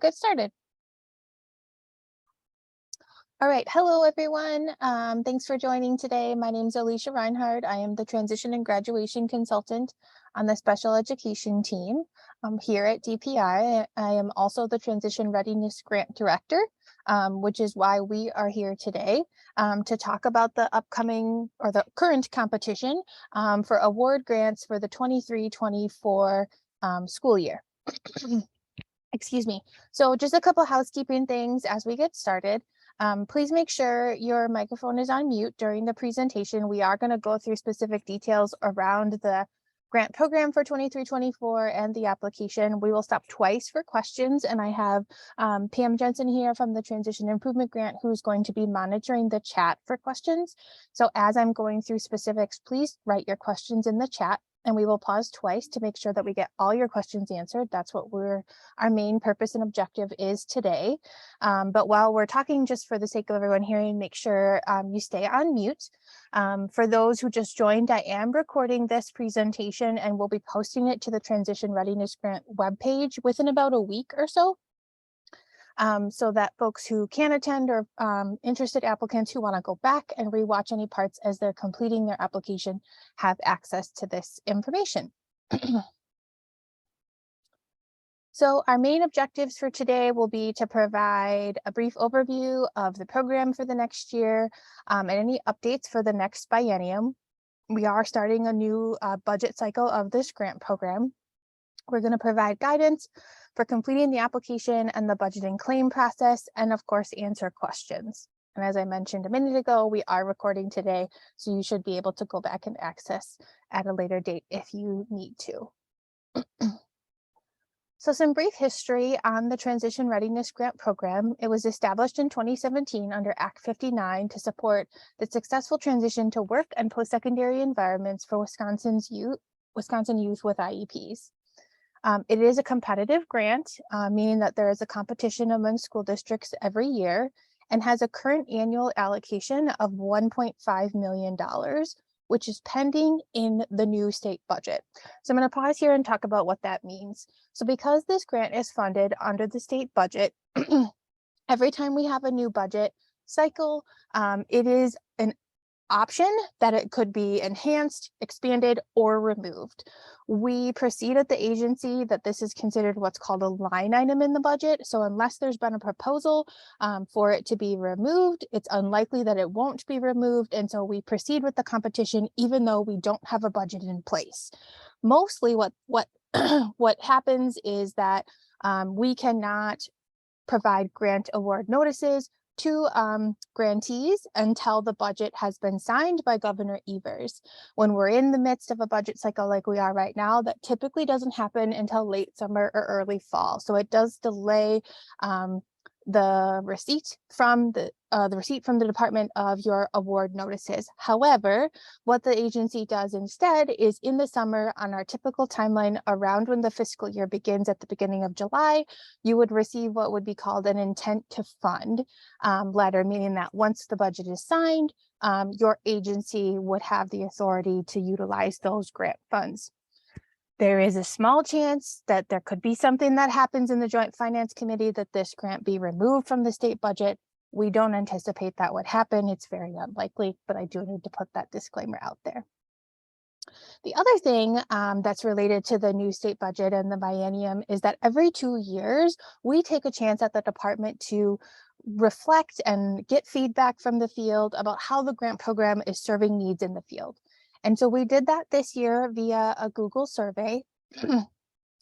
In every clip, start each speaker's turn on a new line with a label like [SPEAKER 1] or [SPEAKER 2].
[SPEAKER 1] get started. All right, hello everyone. Thanks for joining today. My name is Alicia Reinhardt. I am the Transition and Graduation Consultant on the Special Education team here at DPI. I am also the Transition Readiness Grant Director, which is why we are here today to talk about the upcoming or the current competition for award grants for the 23-24 school year. Excuse me. So just a couple housekeeping things as we get started. Please make sure your microphone is on mute during the presentation. We are going to go through specific details around the grant program for 23-24 and the application. We will stop twice for questions, and I have Pam Jensen here from the Transition Improvement Grant who's going to be monitoring the chat for questions. So as I'm going through specifics, please write your questions in the chat, and we will pause twice to make sure that we get all your questions answered. That's what our main purpose and objective is today. But while we're talking, just for the sake of everyone hearing, make sure you stay on mute. For those who just joined, I am recording this presentation and we'll be posting it to the Transition Readiness Grant webpage within about a week or so. So that folks who can attend or interested applicants who want to go back and rewatch any parts as they're completing their application have access to this information. So our main objectives for today will be to provide a brief overview of the program for the next year and any updates for the next biennium. We are starting a new budget cycle of this grant program. We're going to provide guidance for completing the application and the budgeting claim process, and of course, answer questions. And as I mentioned a minute ago, we are recording today, so you should be able to go back and access at a later date if you need to. So some brief history on the Transition Readiness Grant Program. It was established in 2017 under Act 59 to support the successful transition to work and post-secondary environments for Wisconsin youth with IEPs. It is a competitive grant, meaning that there is a competition among school districts every year and has a current annual allocation of $1.5 million, which is pending in the new state budget. So I'm going to pause here and talk about what that means. So because this grant is funded under the state budget, every time we have a new budget cycle, it is an option that it could be enhanced, expanded, or removed. We proceed at the agency that this is considered what's called a line item in the budget. So unless there's been a proposal for it to be removed, it's unlikely that it won't be removed. And so we proceed with the competition, even though we don't have a budget in place. Mostly what happens is that we cannot provide grant award notices to grantees until the budget has been signed by Governor Evers. When we're in the midst of a budget cycle like we are right now, that typically doesn't happen until late summer or early fall. So it does delay the receipt from the Department of your award notices. However, what the agency does instead is in the summer, on our typical timeline around when the fiscal year begins at the beginning of July, you would receive what would be called an intent to fund letter, meaning that once the budget is signed, your agency would have the authority to utilize those grant funds. There is a small chance that there could be something that happens in the Joint Finance Committee that this grant be removed from the state budget. We don't anticipate that would happen. It's very unlikely, but I do need to put that disclaimer out there. The other thing that's related to the new state budget and the biennium is that every 2 years, we take a chance at the department to reflect and get feedback from the field about how the grant program is serving needs in the field. And so we did that this year via a Google survey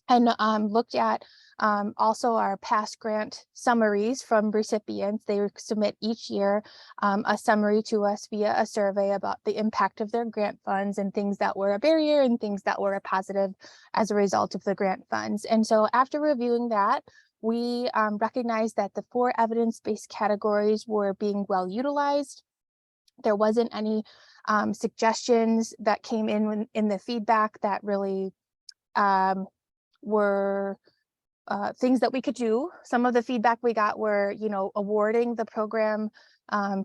[SPEAKER 1] and looked at also our past grant summaries from recipients. They submit each year a summary to us via a survey about the impact of their grant funds and things that were a barrier and things that were a positive as a result of the grant funds. And so after reviewing that, we recognized that the 4 evidence-based categories were being well utilized. There wasn't any suggestions that came in the feedback that really were things that we could do. Some of the feedback we got were, awarding the program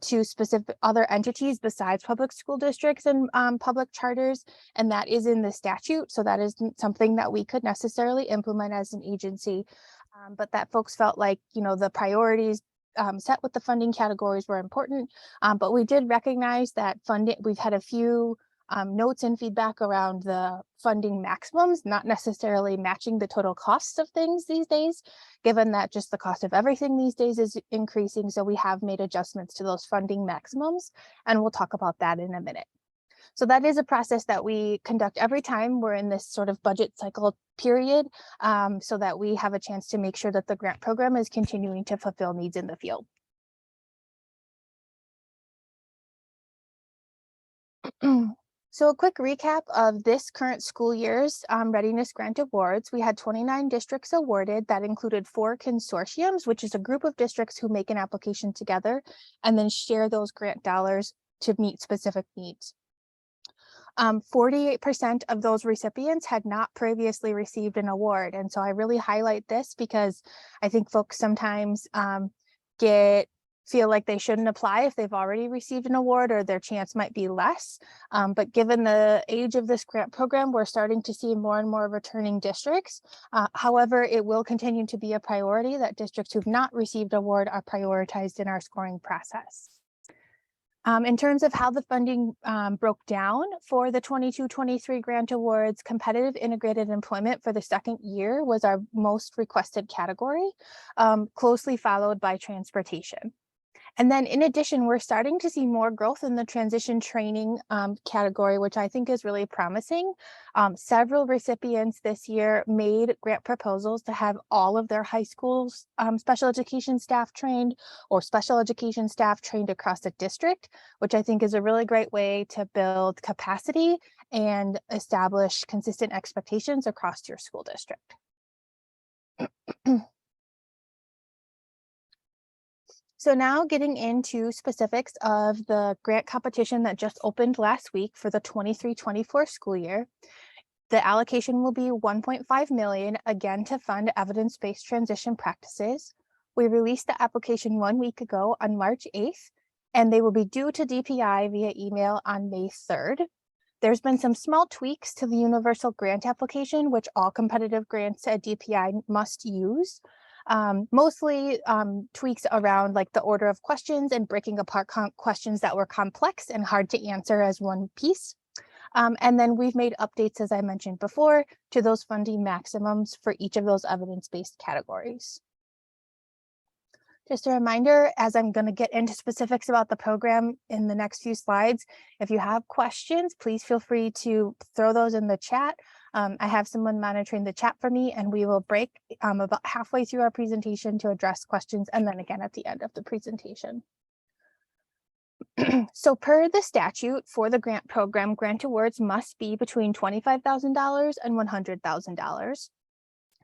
[SPEAKER 1] to specific other entities besides public school districts and public charters, and that is in the statute. So that isn't something that we could necessarily implement as an agency. but that folks felt like, the priorities set with the funding categories were important. But we did recognize that funding, we've had a few notes and feedback around the funding maximums, not necessarily matching the total costs of things these days, given that just the cost of everything these days is increasing. So we have made adjustments to those funding maximums, and we'll talk about that in a minute. So that is a process that we conduct every time we're in this sort of budget cycle period, so that we have a chance to make sure that the grant program is continuing to fulfill needs in the field. So a quick recap of this current school year's Readiness Grant Awards. We had 29 districts awarded. That included 4 consortiums, which is a group of districts who make an application together and then share those grant dollars to meet specific needs. 48% of those recipients had not previously received an award. And so I really highlight this because I think folks sometimes feel like they shouldn't apply if they've already received an award, or their chance might be less. But given the age of this grant program, we're starting to see more and more returning districts. However, it will continue to be a priority that districts who've not received award are prioritized in our scoring process. In terms of how the funding broke down for the 22-23 grant awards, competitive integrated employment for the second year was our most requested category, closely followed by transportation. And then in addition, we're starting to see more growth in the transition training category, which I think is really promising. Several recipients this year made grant proposals to have all of their high schools special education staff trained, or special education staff trained across a district, which I think is a really great way to build capacity and establish consistent expectations across your school district. So now getting into specifics of the grant competition that just opened last week for the 23-24 school year. The allocation will be $1.5 million, again, to fund evidence-based transition practices. We released the application 1 week ago on March 8th, and they will be due to DPI via email on May 3rd. There's been some small tweaks to the universal grant application, which all competitive grants at DPI must use. Mostly tweaks around like the order of questions and breaking apart questions that were complex and hard to answer as one piece. And then we've made updates, as I mentioned before, to those funding maximums for each of those evidence-based categories. Just a reminder, as I'm going to get into specifics about the program in the next few slides, if you have questions, please feel free to throw those in the chat. I have someone monitoring the chat for me, and we will break about halfway through our presentation to address questions, and then again at the end of the presentation. So per the statute for the grant program, grant awards must be between $25,000 and $100,000.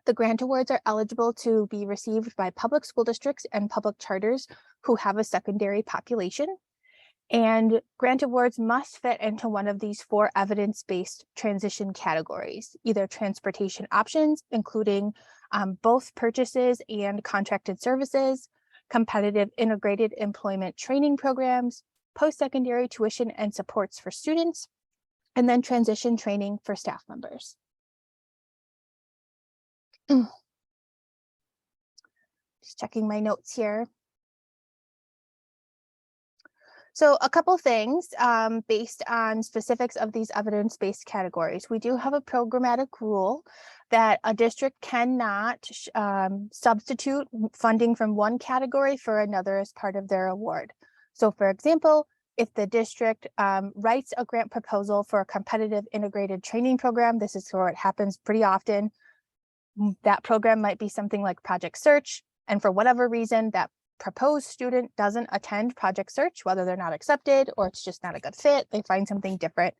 [SPEAKER 1] The grant awards are eligible to be received by public school districts and public charters who have a secondary population. And grant awards must fit into one of these 4 evidence-based transition categories, either transportation options, including both purchases and contracted services, competitive integrated employment training programs, post-secondary tuition and supports for students, and then transition training for staff members. Just checking my notes here. So a couple things based on specifics of these evidence-based categories. We do have a programmatic rule that a district cannot substitute funding from one category for another as part of their award. So for example, if the district writes a grant proposal for a competitive integrated training program, this is where it happens pretty often. That program might be something like Project Search, and for whatever reason that proposed student doesn't attend Project Search, whether they're not accepted or it's just not a good fit, they find something different.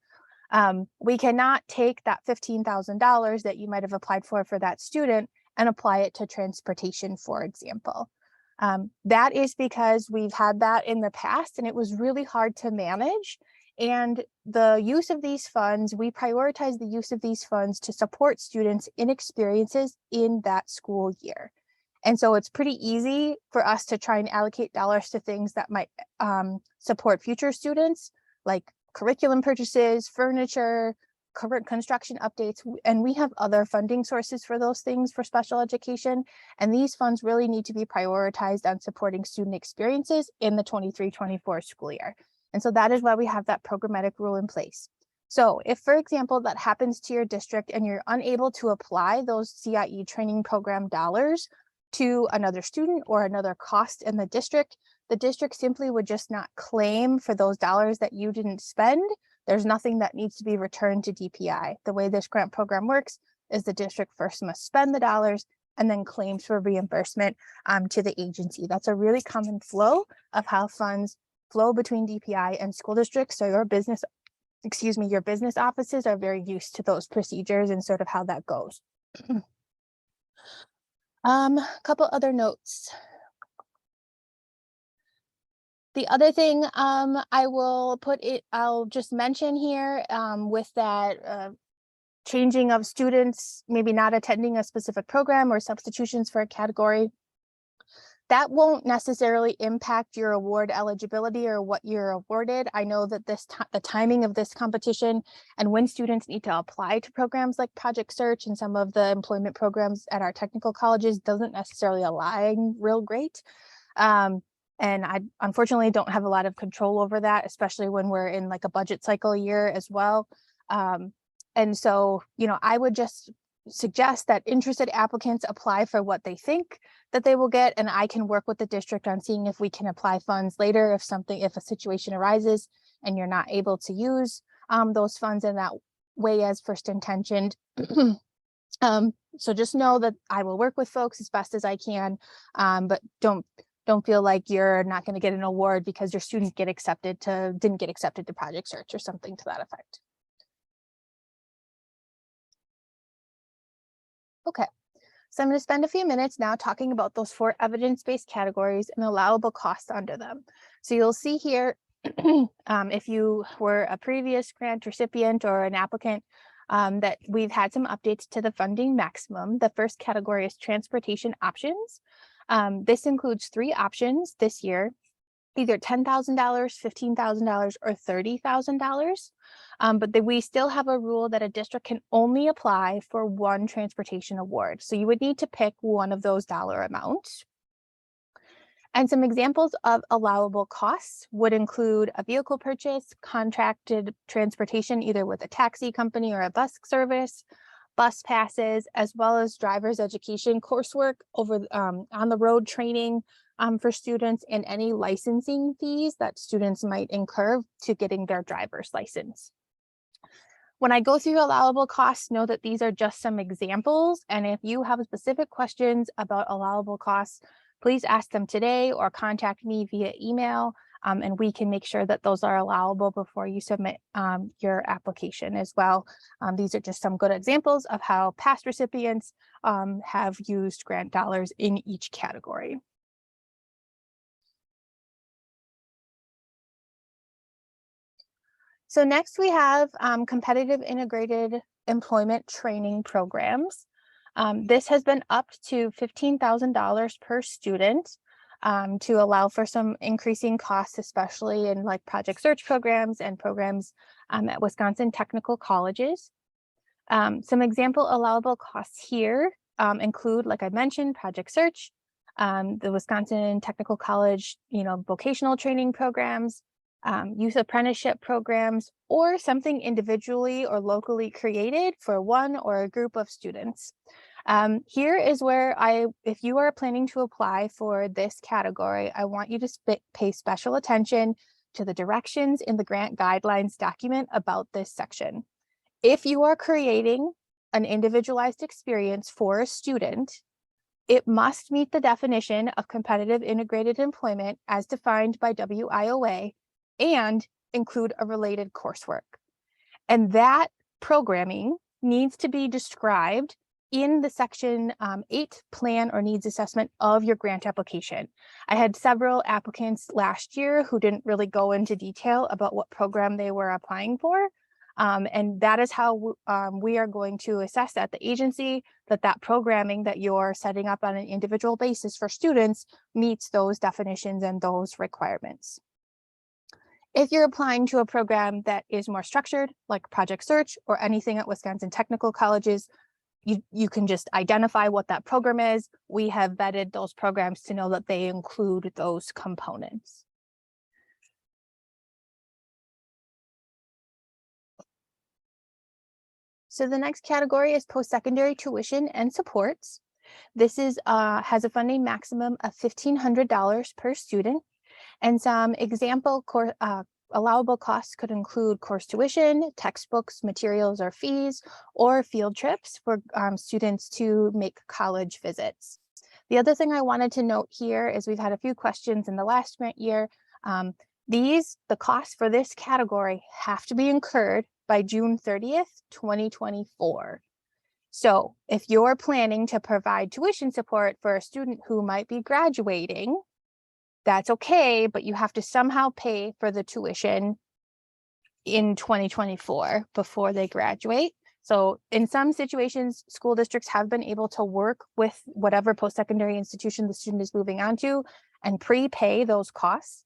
[SPEAKER 1] We cannot take that $15,000 that you might have applied for that student and apply it to transportation, for example. That is because we've had that in the past and it was really hard to manage. And the use of these funds, we prioritize the use of these funds to support students in experiences in that school year. And so it's pretty easy for us to try and allocate dollars to things that might support future students, like curriculum purchases, furniture, current construction updates, and we have other funding sources for those things for special education. And these funds really need to be prioritized on supporting student experiences in the 23-24 school year. And so that is why we have that programmatic rule in place. So if, for example, that happens to your district and you're unable to apply those CIE training program dollars to another student or another cost in the district simply would just not claim for those dollars that you didn't spend. There's nothing that needs to be returned to DPI. The way this grant program works is the district first must spend the dollars and then claims for reimbursement to the agency. That's a really common flow of how funds flow between DPI and school districts. So your business offices are very used to those procedures and sort of how that goes. Couple other notes. The other thing I'll just mention here with that changing of students, maybe not attending a specific program or substitutions for a category, that won't necessarily impact your award eligibility or what you're awarded. I know that the timing of this competition and when students need to apply to programs like Project Search and some of the employment programs at our technical colleges doesn't necessarily align real great. And I unfortunately don't have a lot of control over that, especially when we're in like a budget cycle year as well. And so, I would just suggest that interested applicants apply for what they think that they will get, and I can work with the district on seeing if we can apply funds later if a situation arises and you're not able to use those funds in that way as first intentioned. So just know that I will work with folks as best as I can, but don't feel like you're not going to get an award because your student didn't get accepted to Project Search or something to that effect. Okay, so I'm going to spend a few minutes now talking about those 4 evidence-based categories and allowable costs under them. So you'll see here, if you were a previous grant recipient or an applicant, that we've had some updates to the funding maximum. The first category is transportation options. This includes 3 options this year, either $10,000, $15,000, or $30,000. But we still have a rule that a district can only apply for 1 transportation award. So you would need to pick one of those dollar amounts. And some examples of allowable costs would include a vehicle purchase, contracted transportation, either with a taxi company or a bus service, bus passes, as well as driver's education coursework on the road training for students, and any licensing fees that students might incur to getting their driver's license. When I go through allowable costs, know that these are just some examples, and if you have specific questions about allowable costs, please ask them today or contact me via email, and we can make sure that those are allowable before you submit your application as well. These are just some good examples of how past recipients have used grant dollars in each category. So next we have competitive integrated employment training programs. This has been upped to $15,000 per student to allow for some increasing costs, especially in like Project Search programs and programs at Wisconsin technical colleges. Some example allowable costs here include, like I mentioned, Project Search, the Wisconsin Technical College, vocational training programs, youth apprenticeship programs, or something individually or locally created for one or a group of students. Here is where if you are planning to apply for this category, I want you to pay special attention to the directions in the grant guidelines document about this section. If you are creating an individualized experience for a student, it must meet the definition of competitive integrated employment as defined by WIOA and include a related coursework. And that programming needs to be described in the section 8 plan or needs assessment of your grant application. I had several applicants last year who didn't really go into detail about what program they were applying for. And that is how we are going to assess at the agency that programming that you're setting up on an individual basis for students meets those definitions and those requirements. If you're applying to a program that is more structured, like Project Search or anything at Wisconsin Technical Colleges, you can just identify what that program is. We have vetted those programs to know that they include those components. So the next category is post-secondary tuition and supports. This is has a funding maximum of $1,500 per student, and some example allowable costs could include course tuition, textbooks, materials or fees, or field trips for students to make college visits. The other thing I wanted to note here is we've had a few questions in the last grant year. The costs for this category have to be incurred by June 30th, 2024. So if you're planning to provide tuition support for a student who might be graduating, that's okay, but you have to somehow pay for the tuition in 2024 before they graduate. So in some situations, school districts have been able to work with whatever post-secondary institution the student is moving on to and prepay those costs.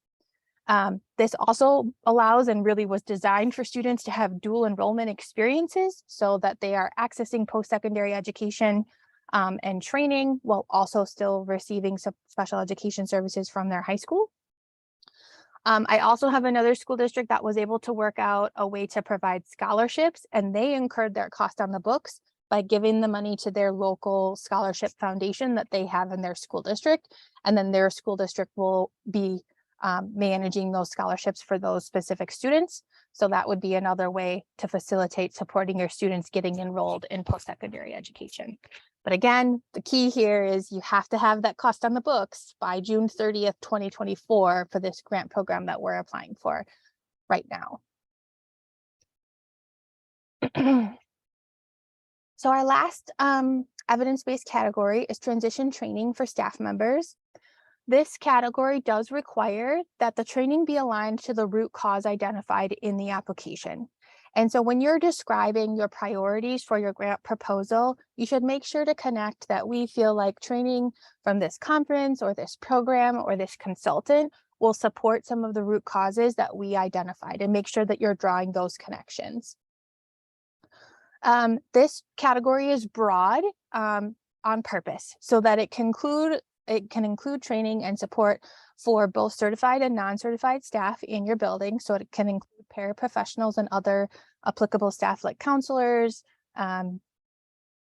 [SPEAKER 1] This also allows and really was designed for students to have dual enrollment experiences so that they are accessing post-secondary education and training while also still receiving some special education services from their high school. I also have another school district that was able to work out a way to provide scholarships, and they incurred their cost on the books by giving the money to their local scholarship foundation that they have in their school district. And then their school district will be managing those scholarships for those specific students. So that would be another way to facilitate supporting your students getting enrolled in post-secondary education. But again, the key here is you have to have that cost on the books by June 30th, 2024 for this grant program that we're applying for right now. So our last evidence-based category is transition training for staff members. This category does require that the training be aligned to the root cause identified in the application. And so when you're describing your priorities for your grant proposal, you should make sure to connect that we feel like training from this conference or this program or this consultant will support some of the root causes that we identified, and make sure that you're drawing those connections. This category is broad on purpose so that it can include training and support for both certified and non-certified staff in your building. So it can include paraprofessionals and other applicable staff like counselors,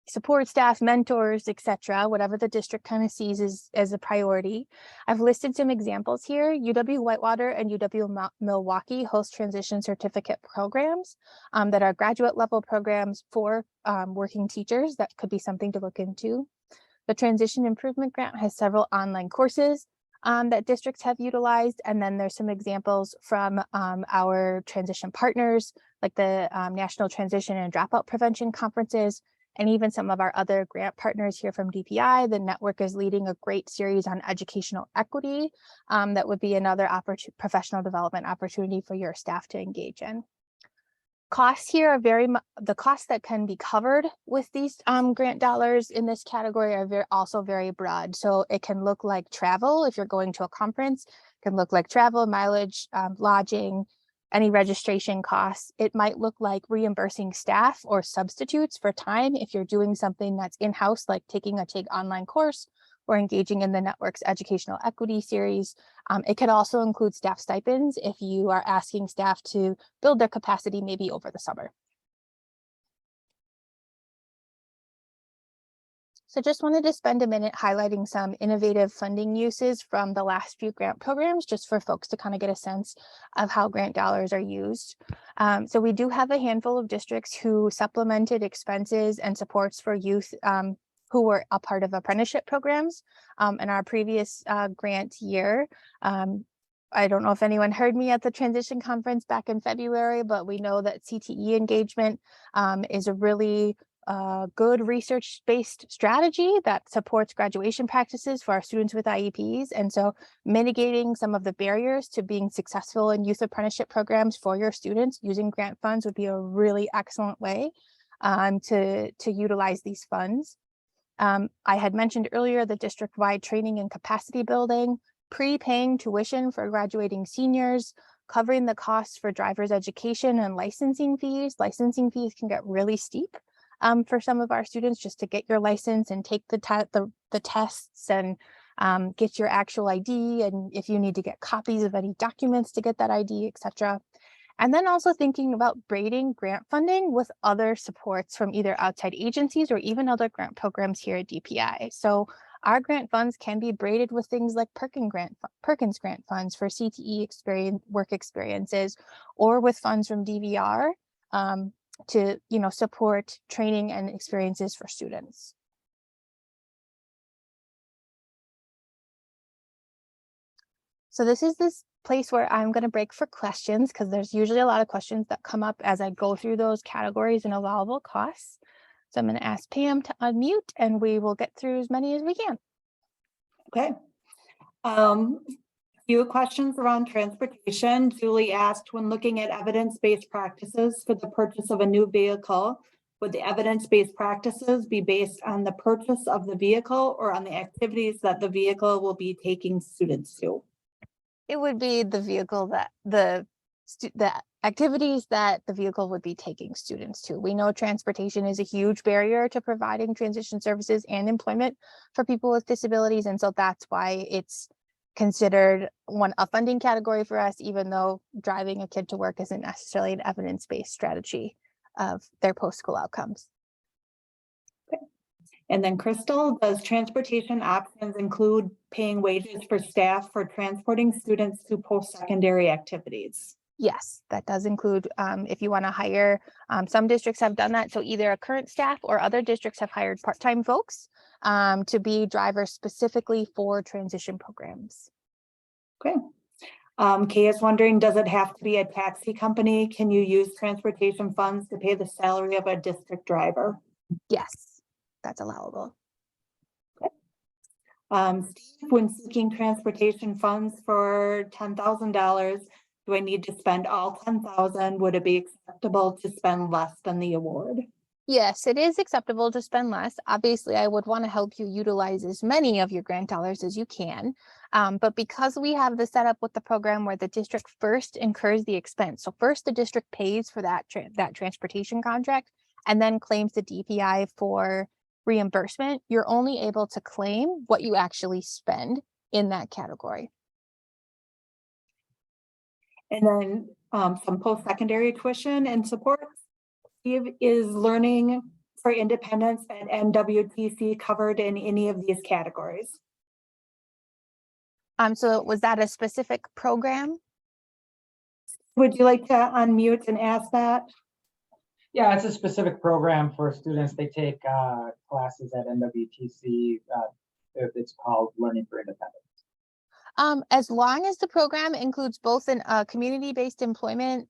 [SPEAKER 1] support staff, mentors, etc., whatever the district kind of sees as a priority. I've listed some examples here. UW-Whitewater and UW-Milwaukee host transition certificate programs that are graduate level programs for working teachers. That could be something to look into. The Transition Improvement Grant has several online courses that districts have utilized. And then there's some examples from our transition partners, like the National Transition and Dropout Prevention Conferences, and even some of our other grant partners here from DPI. The network is leading a great series on educational equity that would be another professional development opportunity for your staff to engage in. Costs here are the costs that can be covered with these grant dollars in this category are also very broad. So it can look like travel if you're going to a conference, it can look like travel, mileage, lodging, any registration costs. It might look like reimbursing staff or substitutes for time if you're doing something that's in-house, like taking a TIG online course or engaging in the network's educational equity series. It could also include staff stipends if you are asking staff to build their capacity maybe over the summer. So just wanted to spend a minute highlighting some innovative funding uses from the last few grant programs, just for folks to kind of get a sense of how grant dollars are used. So we do have a handful of districts who supplemented expenses and supports for youth who were a part of apprenticeship programs in our previous grant year. I don't know if anyone heard me at the transition conference back in February, but we know that CTE engagement is a really good research-based strategy that supports graduation practices for our students with IEPs. And so mitigating some of the barriers to being successful in youth apprenticeship programs for your students using grant funds would be a really excellent way to utilize these funds. I had mentioned earlier the district-wide training and capacity building, prepaying tuition for graduating seniors, covering the costs for driver's education and licensing fees. Licensing fees can get really steep for some of our students just to get your license and take the tests and get your actual ID, and if you need to get copies of any documents to get that ID, etc. And then also thinking about braiding grant funding with other supports from either outside agencies or even other grant programs here at DPI. So our grant funds can be braided with things like Perkins grant funds for CTE work experiences, or with funds from DVR to support training and experiences for students. So this is this place where I'm going to break for questions, because there's usually a lot of questions that come up as I go through those categories and allowable costs. So I'm going to ask Pam to unmute and we will get through as many as we can.
[SPEAKER 2] Okay. Few questions around transportation. Julie asked, when looking at evidence-based practices for the purchase of a new vehicle, would the evidence-based practices be based on the purchase of the vehicle or on the activities that the vehicle will be taking students to?
[SPEAKER 1] It would be the vehicle that the activities that the vehicle would be taking students to. We know transportation is a huge barrier to providing transition services and employment for people with disabilities. And so that's why it's considered a funding category for us, even though driving a kid to work isn't necessarily an evidence-based strategy of their post-school outcomes.
[SPEAKER 2] Okay. And then Crystal, does transportation options include paying wages for staff for transporting students to post-secondary activities?
[SPEAKER 1] Yes, that does include if you want to hire, some districts have done that. So either a current staff or other districts have hired part-time folks to be drivers specifically for transition programs.
[SPEAKER 2] Okay. Kay is wondering, does it have to be a taxi company? Can you use transportation funds to pay the salary of a district driver?
[SPEAKER 1] Yes, that's allowable.
[SPEAKER 2] Steve, when seeking transportation funds for $10,000, do I need to spend all $10,000? Would it be acceptable to spend less than the award?
[SPEAKER 1] Yes, it is acceptable to spend less. Obviously, I would want to help you utilize as many of your grant dollars as you can. But because we have the setup with the program where the district first incurs the expense. So first the district pays for that transportation contract and then claims the DPI for reimbursement. You're only able to claim what you actually spend in that category.
[SPEAKER 2] And then some post-secondary tuition and support. Steve, is learning for independence and NWTC covered in any of these categories?
[SPEAKER 1] So was that a specific program?
[SPEAKER 2] Would you like to unmute and ask that?
[SPEAKER 3] Yeah, it's a specific program for students. They take classes at NWTC. It's called Learning for Independence.
[SPEAKER 1] As long as the program includes both a community-based employment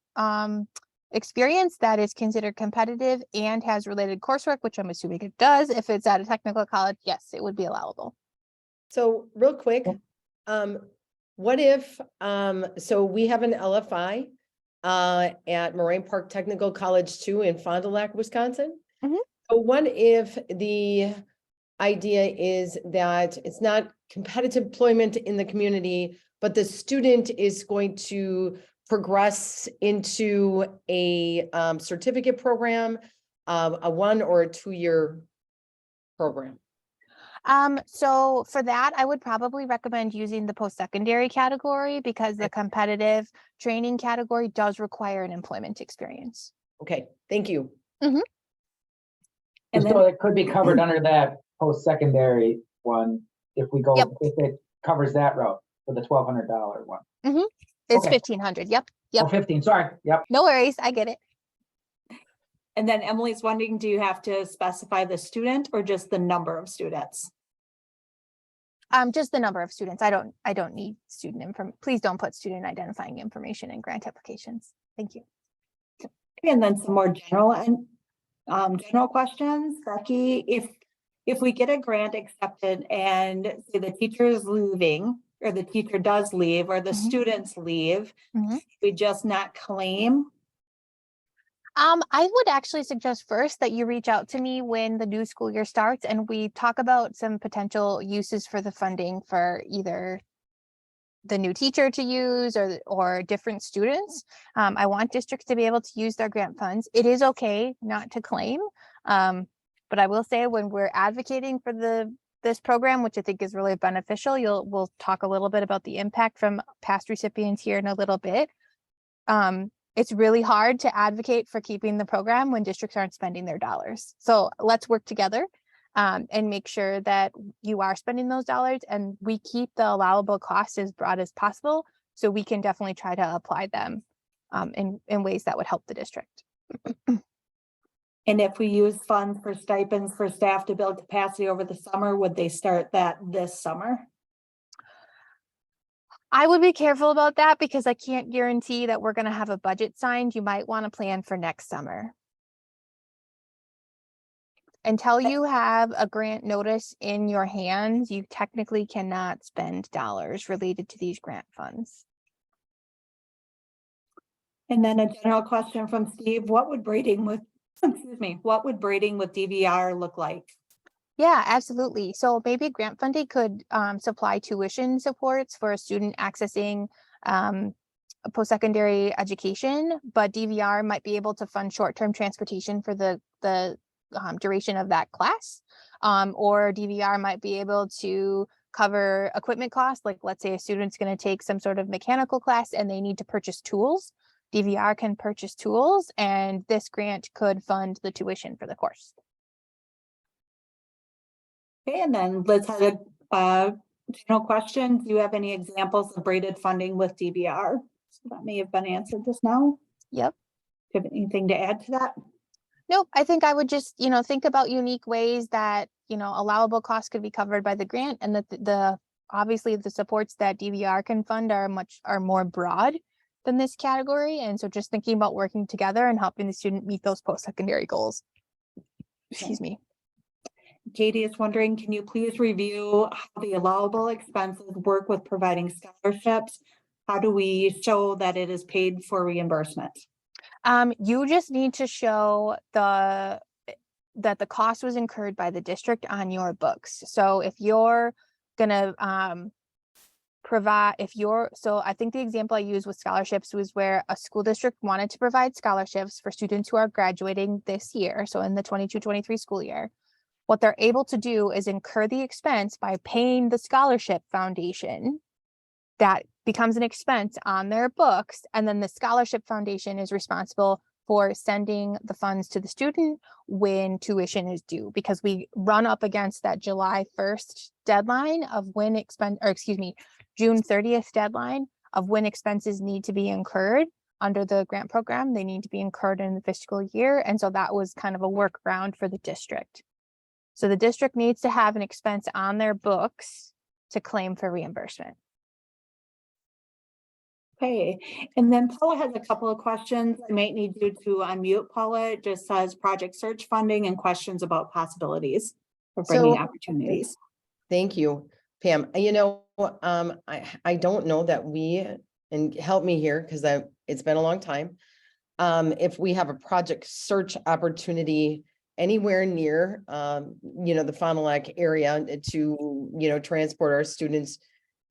[SPEAKER 1] experience that is considered competitive and has related coursework, which I'm assuming it does. If it's at a technical college, yes, it would be allowable.
[SPEAKER 4] So real quick, what if, so we have an LFI at Moraine Park Technical College 2 in Fond du Lac, Wisconsin.
[SPEAKER 1] Mm-hmm.
[SPEAKER 4] So what if the idea is that it's not competitive employment in the community, but the student is going to progress into a certificate program, a 1 or a 2 year program?
[SPEAKER 1] So for that, I would probably recommend using the post-secondary category because the competitive training category does require an employment experience.
[SPEAKER 4] Okay, thank you.
[SPEAKER 1] Mm-hmm.
[SPEAKER 3] And so it could be covered under that post-secondary one if we go, if it covers that route for the $1,200 one.
[SPEAKER 1] Mm-hmm. It's
[SPEAKER 3] Okay.
[SPEAKER 1] $1,500. Yep.
[SPEAKER 3] Oh, 15, sorry. Yep.
[SPEAKER 1] No worries. I get it.
[SPEAKER 2] And then Emily's wondering, do you have to specify the student or just the number of students?
[SPEAKER 1] Just the number of students. I don't need student information. Please don't put student identifying information in grant applications. Thank you.
[SPEAKER 2] And then some more general and general questions. Becky, if we get a grant accepted and say the teacher is leaving, or the teacher does leave, or the students leave, we just not claim?
[SPEAKER 1] I would actually suggest first that you reach out to me when the new school year starts and we talk about some potential uses for the funding for either the new teacher to use or different students. I want districts to be able to use their grant funds. It is okay not to claim. But I will say when we're advocating for this program, which I think is really beneficial, we'll talk a little bit about the impact from past recipients here in a little bit. It's really hard to advocate for keeping the program when districts aren't spending their dollars. So let's work together and make sure that you are spending those dollars and we keep the allowable cost as broad as possible. So we can definitely try to apply them in ways that would help the district.
[SPEAKER 2] And if we use funds for stipends for staff to build capacity over the summer, would they start that this summer?
[SPEAKER 1] I would be careful about that because I can't guarantee that we're going to have a budget signed. You might want to plan for next summer. Until you have a grant notice in your hands, you technically cannot spend dollars related to these grant funds.
[SPEAKER 2] And then a general question from Steve, what would braiding with, excuse me, what would braiding with DVR look like?
[SPEAKER 1] Yeah, absolutely. So maybe grant funding could supply tuition supports for a student accessing post-secondary education, but DVR might be able to fund short-term transportation for the duration of that class, or DVR might be able to cover equipment costs. Like let's say a student's going to take some sort of mechanical class and they need to purchase tools. DVR can purchase tools and this grant could fund the tuition for the course.
[SPEAKER 2] Okay, and then Liz had a general question. Do you have any examples of braided funding with DVR? So that may have been answered just now.
[SPEAKER 1] Yep.
[SPEAKER 2] Do you have anything to add to that?
[SPEAKER 1] Nope, I think I would just, think about unique ways that, allowable costs could be covered by the grant and that obviously the supports that DVR can fund are more broad than this category. And so just thinking about working together and helping the student meet those post-secondary goals. Excuse me.
[SPEAKER 2] Katie is wondering, can you please review how the allowable expenses work with providing scholarships? How do we show that it is paid for reimbursement?
[SPEAKER 1] You just need to show that the cost was incurred by the district on your books. So if you're gonna so I think the example I used with scholarships was where a school district wanted to provide scholarships for students who are graduating this year. So in the 22-23 school year, what they're able to do is incur the expense by paying the scholarship foundation. That becomes an expense on their books. And then the scholarship foundation is responsible for sending the funds to the student when tuition is due, because we run up against that July 1st deadline of when June 30th deadline of when expenses need to be incurred under the grant program. They need to be incurred in the fiscal year. And so that was kind of a workaround for the district. So the district needs to have an expense on their books to claim for reimbursement.
[SPEAKER 2] Okay, and then Paula has a couple of questions. I might need you to unmute Paula. It just says project search funding and questions about possibilities for bringing opportunities.
[SPEAKER 4] Thank you, Pam. I don't know that and help me here because it's been a long time. If we have a project search opportunity anywhere near, the Fond du Lac area to, transport our students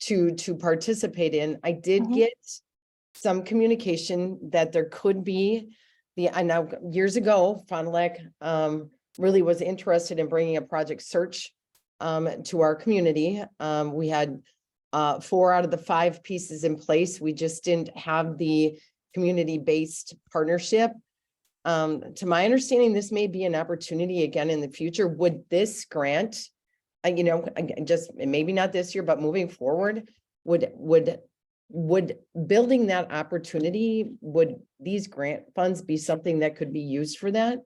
[SPEAKER 4] to participate in. I did get some communication that there could be I know years ago, Fond du Lac really was interested in bringing a project search to our community. We had 4 out of the 5 pieces in place. We just didn't have the community-based partnership. To my understanding, this may be an opportunity again in the future. Would this grant, just maybe not this year, but moving forward, would building that opportunity, would these grant funds be something that could be used for that?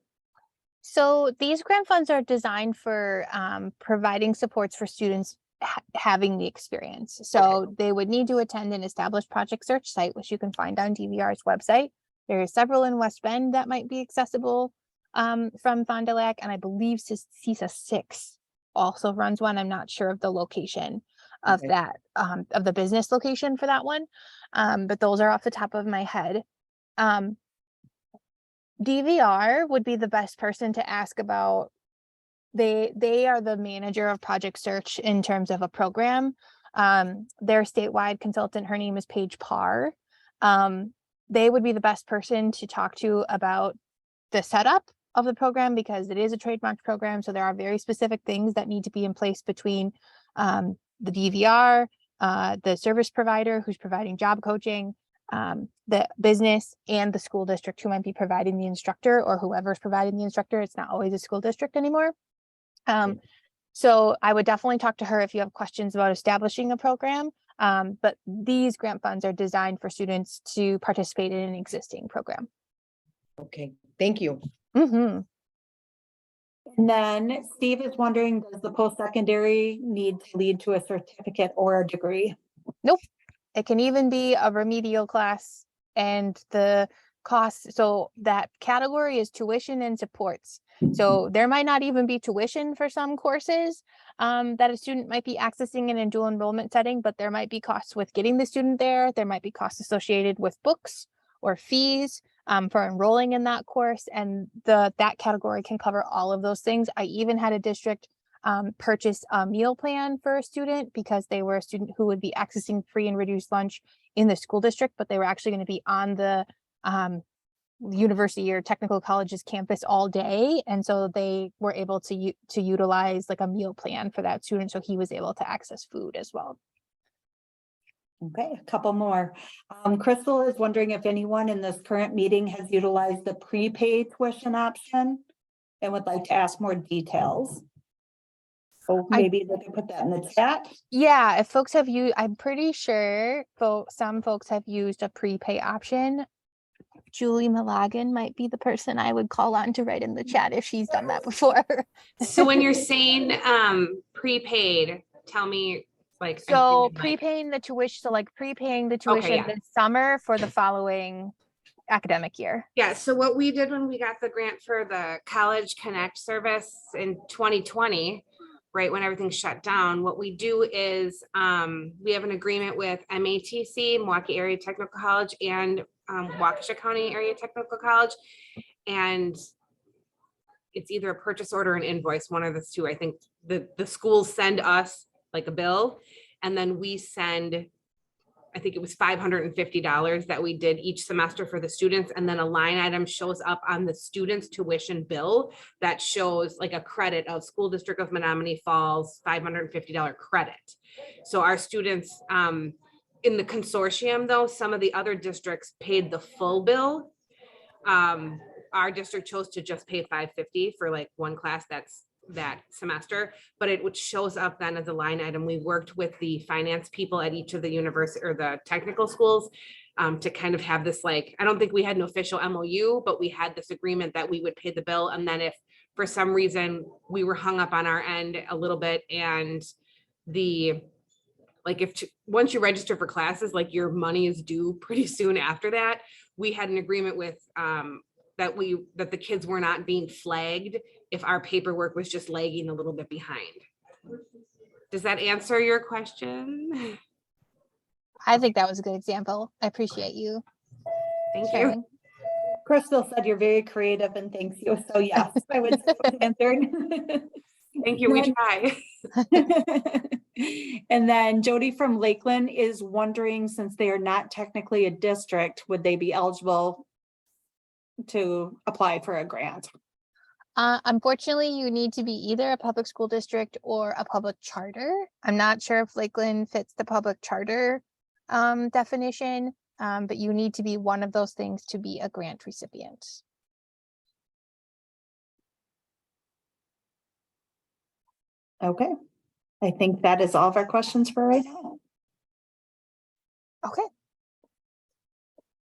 [SPEAKER 1] So these grant funds are designed for providing supports for students having the experience. So they would need to attend an established project search site, which you can find on DVR's website. There are several in West Bend that might be accessible from Fond du Lac, and I believe CISA 6 also runs one. I'm not sure of the location of that, of the business location for that one, but those are off the top of my head. DVR would be the best person to ask about. They are the manager of project search in terms of a program. Their statewide consultant, her name is Paige Parr. They would be the best person to talk to about the setup of the program, because it is a trademarked program. So there are very specific things that need to be in place between the DVR, the service provider who's providing job coaching, the business, and the school district who might be providing the instructor, or whoever's providing the instructor. It's not always a school district anymore. So I would definitely talk to her if you have questions about establishing a program. But these grant funds are designed for students to participate in an existing program.
[SPEAKER 4] Okay, thank you.
[SPEAKER 1] Mm-hmm.
[SPEAKER 2] And then Steve is wondering, does the post-secondary need to lead to a certificate or a degree?
[SPEAKER 1] It can even be a remedial class, and the cost, so that category is tuition and supports. So there might not even be tuition for some courses that a student might be accessing in a dual enrollment setting, but there might be costs with getting the student there. There might be costs associated with books or fees for enrolling in that course, and that category can cover all of those things. I even had a district purchase a meal plan for a student because they were a student who would be accessing free and reduced lunch in the school district, but they were actually going to be on the university or technical college's campus all day. And so they were able to utilize like a meal plan for that student. So he was able to access food as well.
[SPEAKER 2] Okay, a couple more. Crystal is wondering if anyone in this current meeting has utilized the prepaid tuition option and would like to ask more details. So maybe they can put that in the chat.
[SPEAKER 1] Yeah, if folks have used, I'm pretty sure some folks have used a prepay option. Julie Malagan might be the person I would call on to write in the chat if she's done that before.
[SPEAKER 5] So when you're saying prepaid, tell me like.
[SPEAKER 1] So prepaying the tuition, so like prepaying the tuition
[SPEAKER 5] yeah.
[SPEAKER 1] this summer for the following academic year.
[SPEAKER 5] Yeah, so what we did when we got the grant for the College Connect service in 2020, right when everything shut down, what we do is we have an agreement with MATC, Milwaukee Area Technical College, and Waukesha County Area Technical College. And it's either a purchase order or an invoice, one of the two. I think the schools send us like a bill, and then we send, I think it was $550 that we did each semester for the students. And then a line item shows up on the student's tuition bill that shows like a credit of School District of Menominee Falls, $550 credit. So our students in the consortium, though, some of the other districts paid the full bill. Our district chose to just pay $550 for like one class that semester, but it shows up then as a line item. We worked with the finance people at each of the university or the technical schools to kind of have this, like, I don't think we had an official MOU, but we had this agreement that we would pay the bill. And then if for some reason we were hung up on our end a little bit, and once you register for classes, like your money is due pretty soon after that, we had an agreement with that the kids were not being flagged if our paperwork was just lagging a little bit behind. Does that answer your question?
[SPEAKER 1] I think that was a good example. I appreciate you.
[SPEAKER 5] Thank
[SPEAKER 1] sharing.
[SPEAKER 5] you.
[SPEAKER 2] Crystal said you're very creative and thanks you. So yes, I would say it was answered.
[SPEAKER 5] Thank you, we try.
[SPEAKER 2] And then Jody from Lakeland is wondering, since they are not technically a district, would they be eligible to apply for a grant?
[SPEAKER 1] Unfortunately, you need to be either a public school district or a public charter. I'm not sure if Lakeland fits the public charter definition, but you need to be one of those things to be a grant recipient.
[SPEAKER 2] Okay, I think that is all of our questions for right now.
[SPEAKER 1] Okay.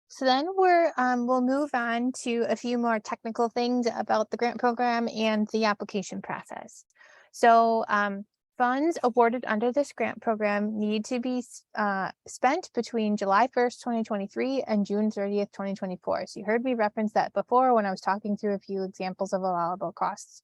[SPEAKER 1] So then we'll move on to a few more technical things about the grant program and the application process. So funds awarded under this grant program need to be spent between July 1st, 2023 and June 30th, 2024. So you heard me reference that before when I was talking through a few examples of allowable costs.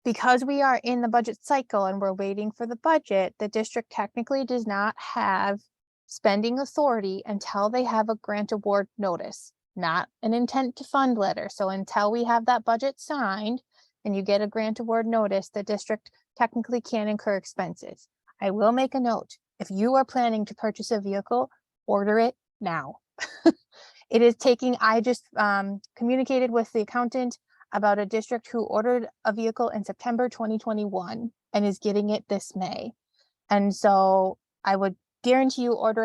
[SPEAKER 1] Because we are in the budget cycle and we're waiting for the budget, the district technically does not have spending authority until they have a grant award notice, not an intent to fund letter. So until we have that budget signed and you get a grant award notice, the district technically can't incur expenses. I will make a note. If you are planning to purchase a vehicle, order it now. It is taking, I just communicated with the accountant about a district who ordered a vehicle in September 2021 and is getting it this May. And so I would guarantee you order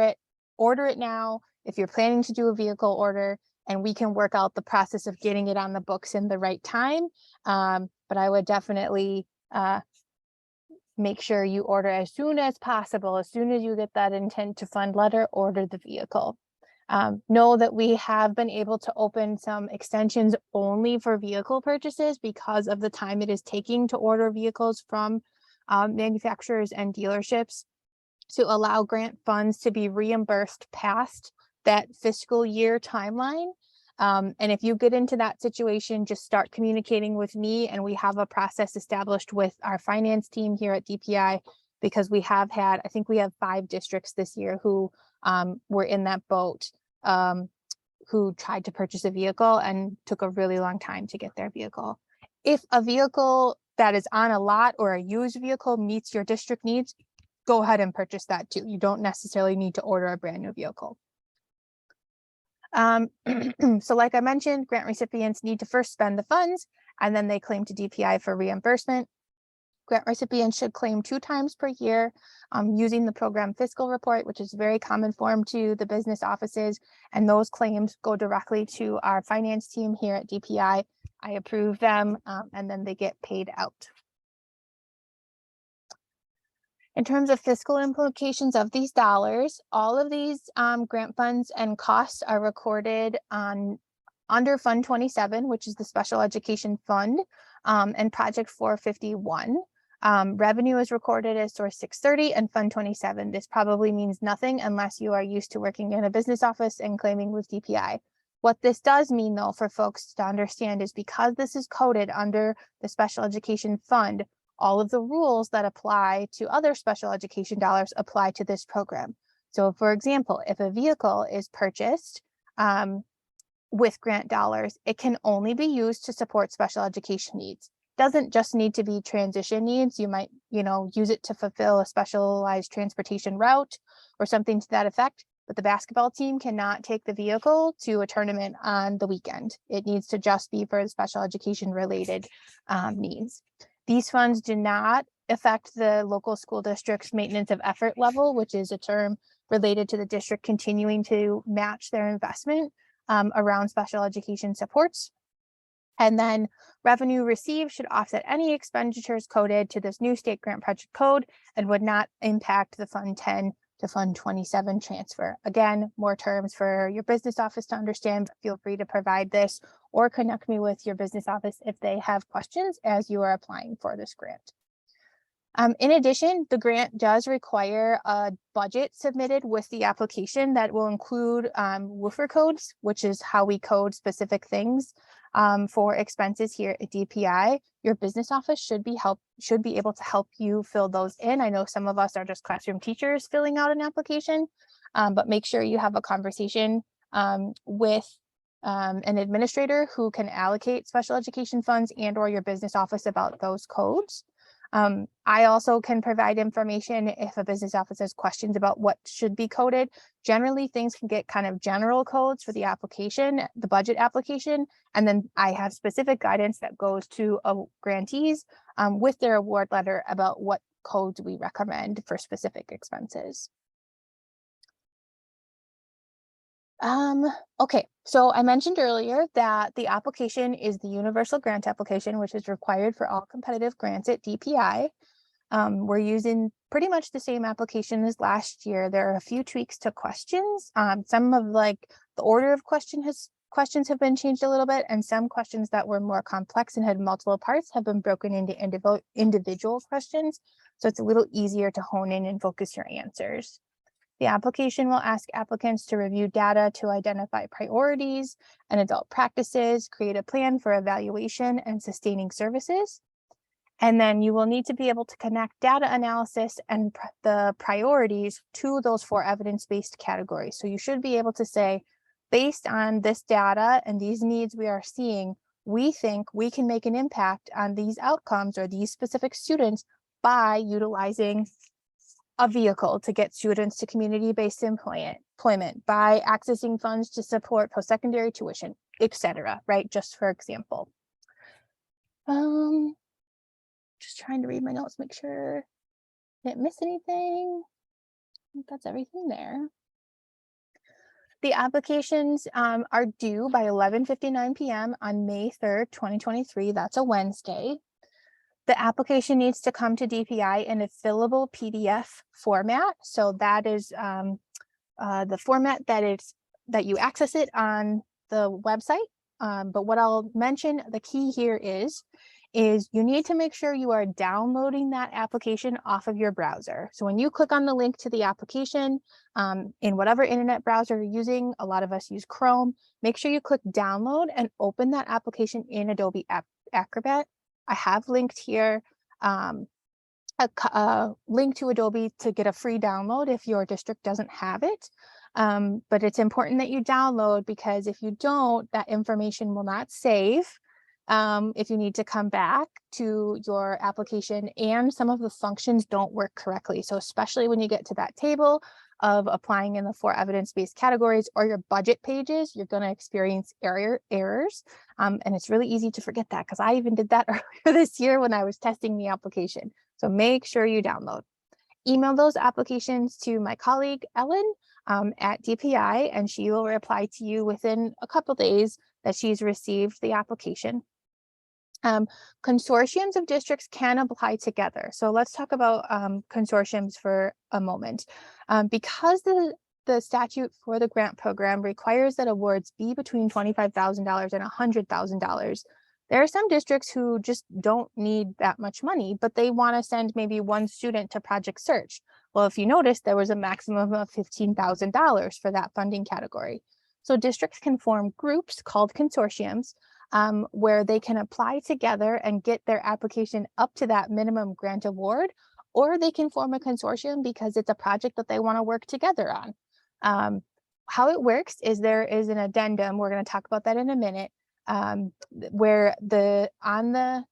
[SPEAKER 1] it now if you're planning to do a vehicle order, and we can work out the process of getting it on the books in the right time. But I would definitely make sure you order as soon as possible. As soon as you get that intent to fund letter, order the vehicle. Know that we have been able to open some extensions only for vehicle purchases because of the time it is taking to order vehicles from manufacturers and dealerships, to allow grant funds to be reimbursed past that fiscal year timeline. And if you get into that situation, just start communicating with me, and we have a process established with our finance team here at DPI, because we have had, I think we have 5 districts this year who were in that boat, who tried to purchase a vehicle and took a really long time to get their vehicle. If a vehicle that is on a lot or a used vehicle meets your district needs, go ahead and purchase that too. You don't necessarily need to order a brand new vehicle. So like I mentioned, grant recipients need to first spend the funds, and then they claim to DPI for reimbursement. Grant recipients should claim 2 times per year using the program fiscal report, which is a very common form to the business offices. And those claims go directly to our finance team here at DPI. I approve them, and then they get paid out. In terms of fiscal implications of these dollars, all of these grant funds and costs are recorded under Fund 27, which is the Special Education Fund, and Project 451. Revenue is recorded as Source 630 and Fund 27. This probably means nothing unless you are used to working in a business office and claiming with DPI. What this does mean, though, for folks to understand is because this is coded under the Special Education Fund, all of the rules that apply to other special education dollars apply to this program. So for example, if a vehicle is purchased with grant dollars, it can only be used to support special education needs. Doesn't just need to be transition needs. You might, use it to fulfill a specialized transportation route or something to that effect, but the basketball team cannot take the vehicle to a tournament on the weekend. It needs to just be for the special education related needs. These funds do not affect the local school district's maintenance of effort level, which is a term related to the district continuing to match their investment around special education supports. And then revenue received should offset any expenditures coded to this new state grant project code and would not impact the Fund 10 to Fund 27 transfer. Again, more terms for your business office to understand, but feel free to provide this or connect me with your business office if they have questions as you are applying for this grant. In addition, the grant does require a budget submitted with the application that will include woofer codes, which is how we code specific things for expenses here at DPI. Your business office should be able to help you fill those in. I know some of us are just classroom teachers filling out an application, but make sure you have a conversation with an administrator who can allocate special education funds and or your business office about those codes. I also can provide information if a business office has questions about what should be coded. Generally, things can get kind of general codes for the application, the budget application, and then I have specific guidance that goes to grantees with their award letter about what codes we recommend for specific expenses. Okay, so I mentioned earlier that the application is the universal grant application, which is required for all competitive grants at DPI. We're using pretty much the same application as last year. There are a few tweaks to questions. Some of the order of questions have been changed a little bit, and some questions that were more complex and had multiple parts have been broken into individual questions. So it's a little easier to hone in and focus your answers. The application will ask applicants to review data to identify priorities and adult practices, create a plan for evaluation and sustaining services. And then you will need to be able to connect data analysis and the priorities to those 4 evidence-based categories. So you should be able to say, based on this data and these needs we are seeing, we think we can make an impact on these outcomes or these specific students by utilizing a vehicle to get students to community-based employment by accessing funds to support post-secondary tuition, etc. Right? Just for example. Just trying to read my notes, make sure I didn't miss anything. I think that's everything there. The applications are due by 11:59 p.m. on May 3rd, 2023. That's a Wednesday. The application needs to come to DPI in a fillable PDF format. So that is the format that you access it on the website. But what I'll mention, the key here is you need to make sure you are downloading that application off of your browser. So when you click on the link to the application in whatever internet browser you're using, a lot of us use Chrome, make sure you click download and open that application in Adobe Acrobat. I have linked here a link to Adobe to get a free download if your district doesn't have it. But it's important that you download, because if you don't, that information will not save. If you need to come back to your application, and some of the functions don't work correctly. So especially when you get to that table of applying in the 4 evidence-based categories or your budget pages, you're going to experience errors. And it's really easy to forget that, because I even did that earlier this year when I was testing the application. So make sure you download. Email those applications to my colleague, Ellen, at DPI, and she will reply to you within a couple days that she's received the application. Consortiums of districts can apply together. So let's talk about consortiums for a moment. Because the statute for the grant program requires that awards be between $25,000 and $100,000, there are some districts who just don't need that much money, but they want to send maybe 1 student to Project Search. Well, if you notice, there was a maximum of $15,000 for that funding category. So districts can form groups called consortiums where they can apply together and get their application up to that minimum grant award, or they can form a consortium because it's a project that they want to work together on. How it works is there is an addendum, we're going to talk about that in a minute, where on the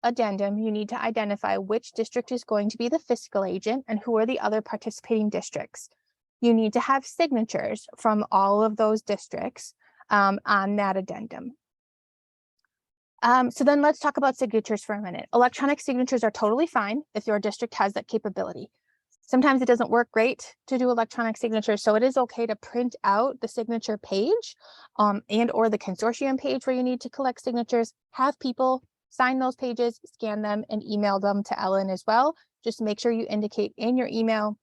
[SPEAKER 1] addendum, you need to identify which district is going to be the fiscal agent and who are the other participating districts. You need to have signatures from all of those districts on that addendum. So then let's talk about signatures for a minute. Electronic signatures are totally fine if your district has that capability. Sometimes it doesn't work great to do electronic signatures, so it is okay to print out the signature page and or the consortium page where you need to collect signatures, have people sign those pages, scan them, and email them to Ellen as well. Just make sure you indicate in your email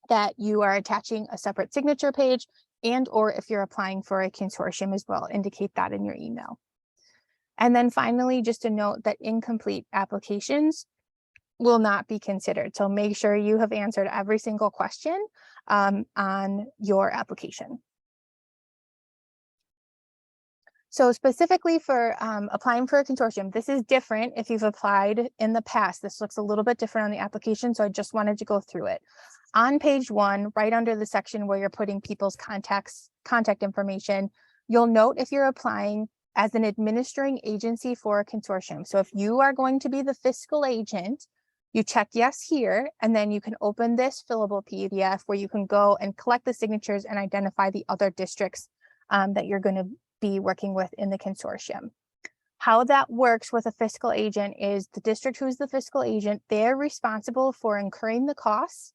[SPEAKER 1] that you are attaching a separate signature page, and or if you're applying for a consortium as well, indicate that in your email. And then finally, just a note that incomplete applications will not be considered. So make sure you have answered every single question on your application. So specifically for applying for a consortium, this is different if you've applied in the past. This looks a little bit different on the application, so I just wanted to go through it. On page 1, right under the section where you're putting people's contact information, you'll note if you're applying as an administering agency for a consortium. So if you are going to be the fiscal agent, you check yes here, and then you can open this fillable PDF where you can go and collect the signatures and identify the other districts that you're going to be working with in the consortium. How that works with a fiscal agent is the district who's the fiscal agent, they're responsible for incurring the costs,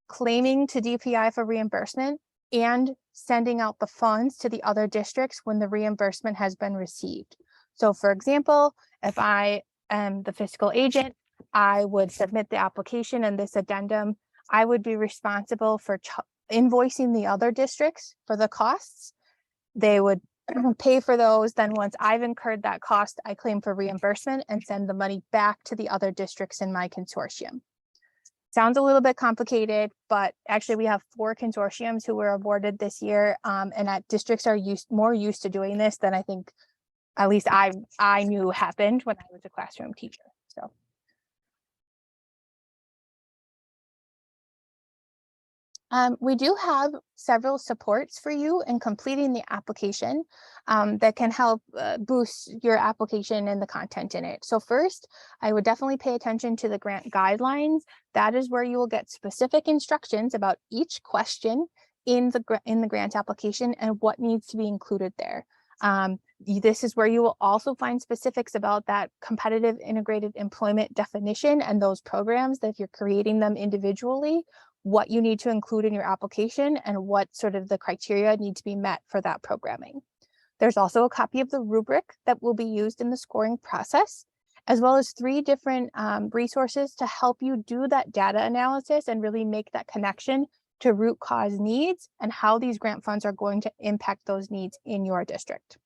[SPEAKER 1] claiming to DPI for reimbursement, and sending out the funds to the other districts when the reimbursement has been received. So for example, if I am the fiscal agent, I would submit the application and this addendum. I would be responsible for invoicing the other districts for the costs. They would pay for those. Then once I've incurred that cost, I claim for reimbursement and send the money back to the other districts in my consortium. Sounds a little bit complicated, but actually we have 4 consortiums who were awarded this year, and districts are more used to doing this than I think, at least I knew happened when I was a classroom teacher. So. We do have several supports for you in completing the application that can help boost your application and the content in it. So first, I would definitely pay attention to the grant guidelines. That is where you will get specific instructions about each question in the grant application and what needs to be included there. This is where you will also find specifics about that competitive integrated employment definition and those programs that if you're creating them individually, what you need to include in your application and what sort of the criteria need to be met for that programming. There's also a copy of the rubric that will be used in the scoring process, as well as 3 different resources to help you do that data analysis and really make that connection to root cause needs and how these grant funds are going to impact those needs in your district.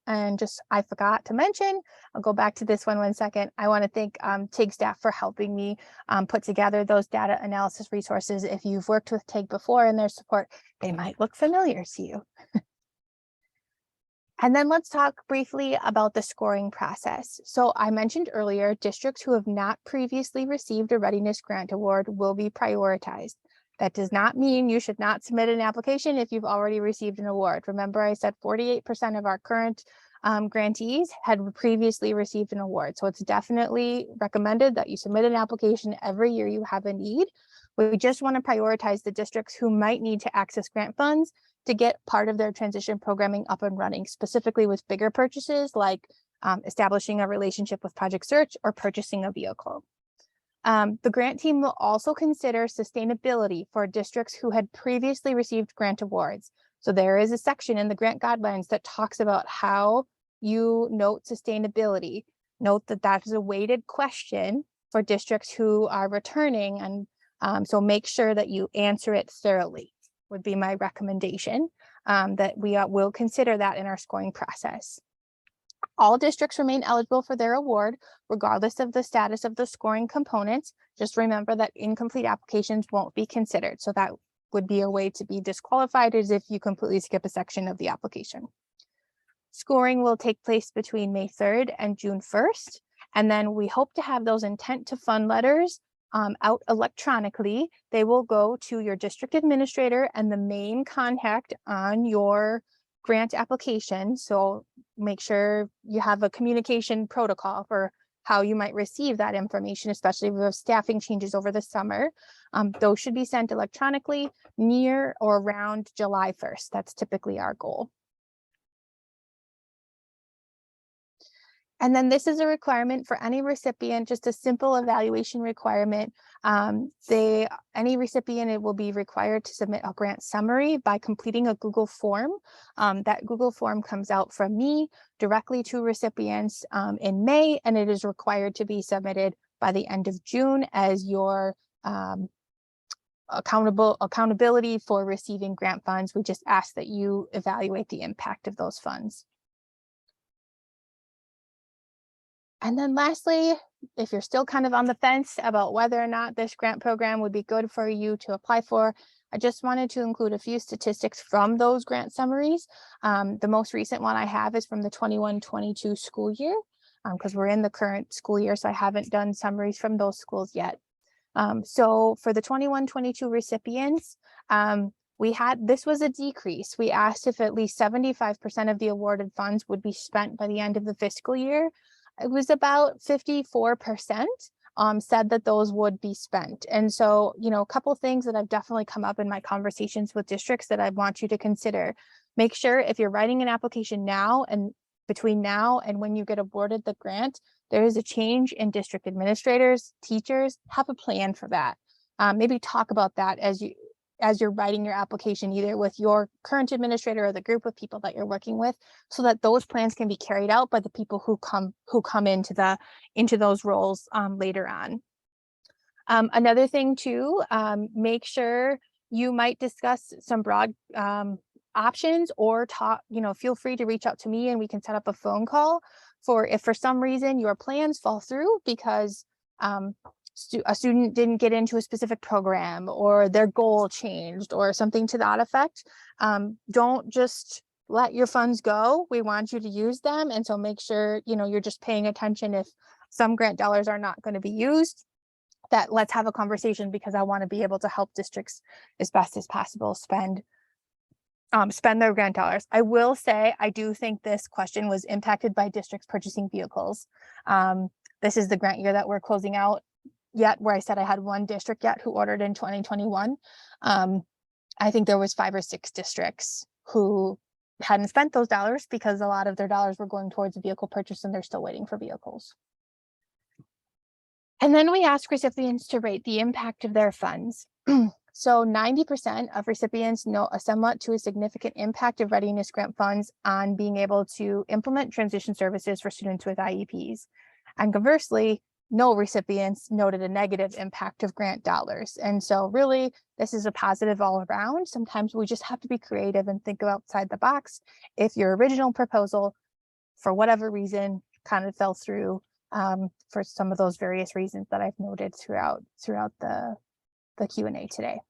[SPEAKER 1] And just, I forgot to mention, I'll go back to this one second. I want to thank TIG staff for helping me put together those data analysis resources. If you've worked with TIG before and their support, they might look familiar to you. And then let's talk briefly about the scoring process. So I mentioned earlier, districts who have not previously received a Readiness Grant Award will be prioritized. That does not mean you should not submit an application if you've already received an award. Remember, I said 48% of our current grantees had previously received an award. So it's definitely recommended that you submit an application every year you have a need. We just want to prioritize the districts who might need to access grant funds to get part of their transition programming up and running, specifically with bigger purchases like establishing a relationship with Project Search or purchasing a vehicle. The grant team will also consider sustainability for districts who had previously received grant awards. So there is a section in the grant guidelines that talks about how you note sustainability. Note that that is a weighted question for districts who are returning, and so make sure that you answer it thoroughly would be my recommendation, that we will consider that in our scoring process. All districts remain eligible for their award, regardless of the status of the scoring components. Just remember that incomplete applications won't be considered. So that would be a way to be disqualified, is if you completely skip a section of the application. Scoring will take place between May 3rd and June 1st. And then we hope to have those intent to fund letters out electronically. They will go to your district administrator and the main contact on your grant application. So make sure you have a communication protocol for how you might receive that information, especially if we have staffing changes over the summer. Those should be sent electronically near or around July 1st. That's typically our goal. And then this is a requirement for any recipient, just a simple evaluation requirement. Any recipient, it will be required to submit a grant summary by completing a Google form. That Google form comes out from me directly to recipients in May, and it is required to be submitted by the end of June as your accountability for receiving grant funds. We just ask that you evaluate the impact of those funds. And then lastly, if you're still kind of on the fence about whether or not this grant program would be good for you to apply for, I just wanted to include a few statistics from those grant summaries. The most recent one I have is from the 21-22 school year, because we're in the current school year, so I haven't done summaries from those schools yet. So for the 21-22 recipients, this was a decrease. We asked if at least 75% of the awarded funds would be spent by the end of the fiscal year. It was about 54% said that those would be spent. And so, a couple things that have definitely come up in my conversations with districts that I want you to consider. Make sure if you're writing an application now and between now and when you get awarded the grant, there is a change in district administrators, teachers, have a plan for that. Maybe talk about that as you're writing your application, either with your current administrator or the group of people that you're working with, so that those plans can be carried out by the people who come into those roles later on. Another thing too, make sure you might discuss some broad options, or feel free to reach out to me and we can set up a phone call for if for some reason your plans fall through because a student didn't get into a specific program or their goal changed or something to that effect. Don't just let your funds go. We want you to use them. And so make sure, you're just paying attention if some grant dollars are not going to be used, that let's have a conversation, because I want to be able to help districts as best as possible spend their grant dollars. I will say, I do think this question was impacted by districts purchasing vehicles. This is the grant year that we're closing out yet, where I said I had one district yet who ordered in 2021. I think there was 5 or 6 districts who hadn't spent those dollars because a lot of their dollars were going towards a vehicle purchase and they're still waiting for vehicles. And then we ask recipients to rate the impact of their funds. So 90% of recipients know a somewhat to a significant impact of readiness grant funds on being able to implement transition services for students with IEPs. And conversely, no recipients noted a negative impact of grant dollars. And so really, this is a positive all around. Sometimes we just have to be creative and think outside the box. If your original proposal, for whatever reason, kind of fell through for some of those various reasons that I've noted throughout the Q&A today.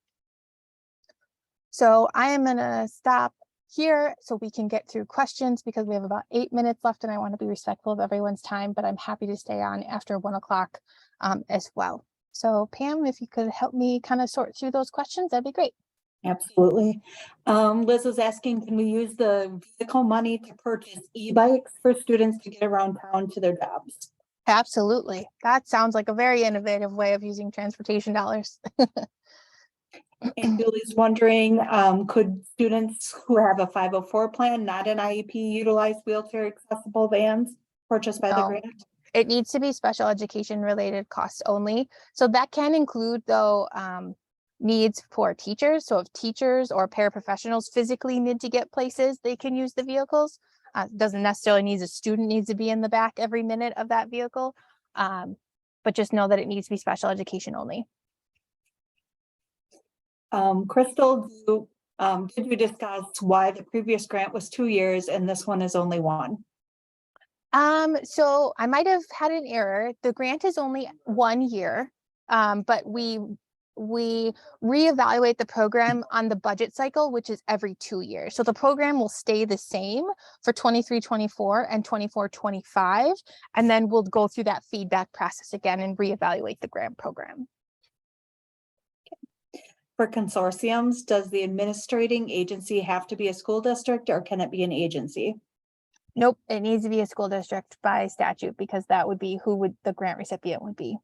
[SPEAKER 1] So I am gonna stop here so we can get through questions, because we have about 8 minutes left and I want to be respectful of everyone's time, but I'm happy to stay on after 1 o'clock as well. So Pam, if you could help me kind of sort through those questions, that'd be great.
[SPEAKER 2] Absolutely. Liz is asking, can we use the vehicle money to purchase e-bikes for students to get around town to their jobs?
[SPEAKER 1] Absolutely. That sounds like a very innovative way of using transportation dollars.
[SPEAKER 2] And Julie's wondering, could students who have a 504 plan, not an IEP, utilize wheelchair accessible vans purchased by the
[SPEAKER 1] No.
[SPEAKER 2] grant?
[SPEAKER 1] It needs to be special education related costs only. So that can include, though, needs for teachers. So if teachers or paraprofessionals physically need to get places, they can use the vehicles. Doesn't necessarily need a student needs to be in the back every minute of that vehicle. But just know that it needs to be special education only.
[SPEAKER 2] Crystal, did you discuss why the previous grant was 2 years and this one is only 1?
[SPEAKER 1] So I might have had an error. The grant is only 1 year, but we reevaluate the program on the budget cycle, which is every 2 years. So the program will stay the same for 23-24 and 24-25, and then we'll go through that feedback process again and reevaluate the grant program.
[SPEAKER 2] For consortiums, does the administrating agency have to be a school district or can it be an agency?
[SPEAKER 1] Nope, it needs to be a school district by statute, because that would be who would the grant recipient would be.